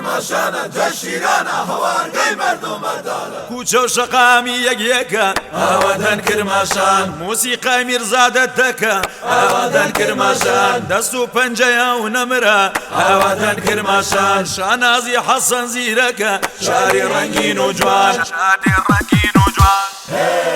کرماشانه جشیرانه هوارگی مردم مردانه کوچه و شقامی یکیکه ئاوادان کرماشان موسیقای میرزادە دەکە ئاوادان کرماشان دەست و پەنجەیە و نەمرە ئاوادان کرماشان شانازی حەسەن زیرەکە شاری ڕەنگین و جوان شاری ڕەنگین و جوان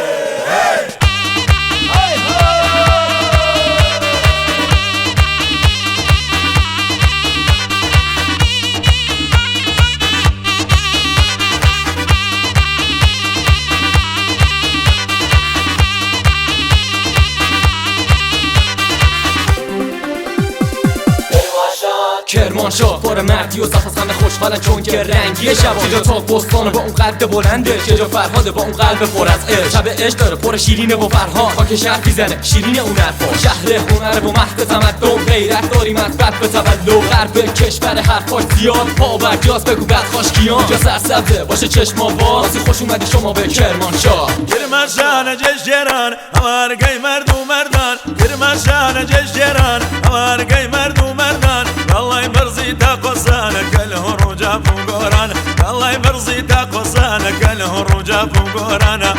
کرمانشاه بار مردی و صف از همه خوشحالن چون که رنگی شبا چه جا تاک بستانه با اون قد بلنده چه جا فرهاده با اون قلب پر از عشق شب عشق داره پر شیرینه و فرهاد خاک شهر میزنه شیرین اون حرفا شهر هنر و مهد تمدن غیرت داریم از بد به تولد غرب کشور حرفاش زیاد پاورجاست بگو بعد خاشکیان جا سرسبزه باشه چشم آواز خوش اومدی شما به کرمانشاه کرماشانە جێژێران هەوارگەی مرد و مەردان کرماشانە جێژێران هەوارگەی مرد و مەردان وەڵای بەرزی تا قۆزانە کە لە هۆڕ و جاف و گۆرانە وەڵای بەرزی تا قۆزانە کە لە هۆڕ و جاف و گۆرانە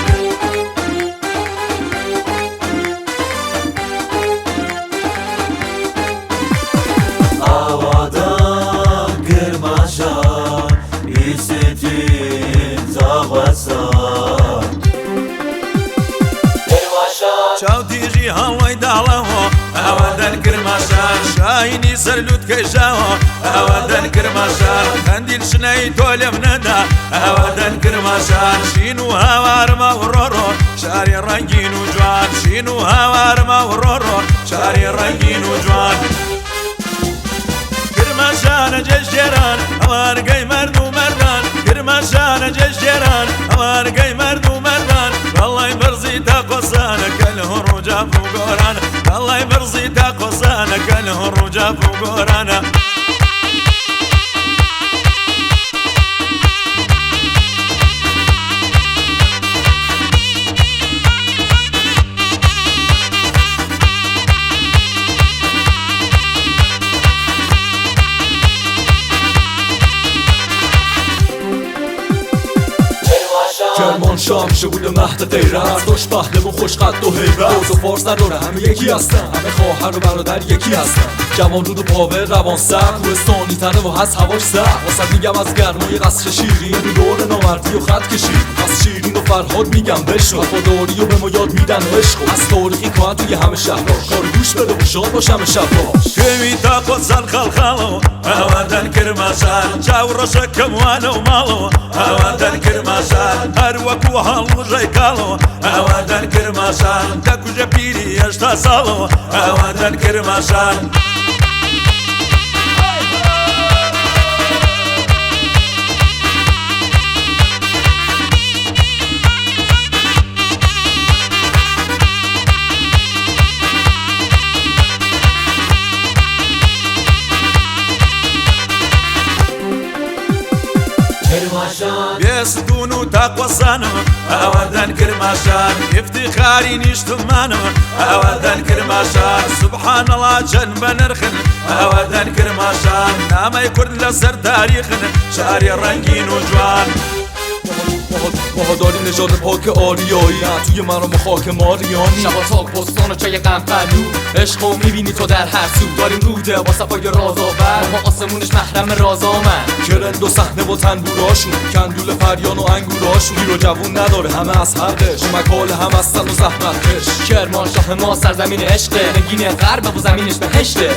ئاوادان کرماشان ئیستین زاوەسان چاوتیژی هەڵی داڵەوە ئاوادان کرماشان شاینی سەرلووت کەژاوە ئاوادان کرماشان هەندیل شنەی تۆ لێم نەدا ئاوادان کرماشان شین و هاوارمە و ڕۆڕۆ شاری ڕەنگین و جوان شین و هاوارمە و ڕۆڕۆ شاری ڕەنگین و جوان کرماشانە جێژێران هەوارگەی مرد و مەردان کرماشانە جێژێران هەوارگەی مرد و مەردان وەڵای بەرزی تا قۆزانە کە لە هۆڕ و جاف و گۆرانە وەڵای بەرزی تا قۆزانە کە لە هۆڕ و جاف و گۆرانە کرمانشاه همیشه بوده مهد غیرت داشت پهلوان و خوشقد و هیبت روز و فارس نداره همه یکی هستن همه خواهر و برادر یکی هستن جوان رود و پاور روان سرد کوهستانی تنه و هست هواش سرد واسه میگم از گرمای قصر شیرین رو دور نامردی و خط کشید از شیرین و فرهاد میگم بشنو وفاداری و به ما یاد میدن و عشق از تاریخی کهن توی همه شهراش کار گوش بده و شاد باش همه شباش کوێوی تا قۆزان خەڵخاڵەوە ئاوادان کرماشان چاو ڕەشەکەم وانە و ماڵەوە ئاوادان کرماشان هەر وەکو هەڵوژەی کاڵەوە ئاوادان کرماشان دەکوژە پیری هێشتا ساڵەوە ئاوادان کرماشان بێستون و تاقۆزانەوە ئاوادان کرماشان ئیفتیخاری نیشتمانەوە ئاوادان کرماشان سوبحانەڵا چەند بە نرخن ئاوادان کرماشان نامەی کورد لەسەر تاریخن شاری ڕەنگین و جوان ماها داریم نژاد پاک آریایی نه توی مرام خاک ماریانی شبا تاک پستان و چای غم پلو عشقو میبینی تو در هر سو داریم روده با صفای رازآور ما آسمونش محرم راز آمد کرند و صحنه با تنبوراشون کندول فریان و انگوراشون گیر و جوون نداره همه از حقش مکال هم هستن و زحمت کش کرمانشاه ما سرزمین عشقه نگین غرب و زمینش بهشته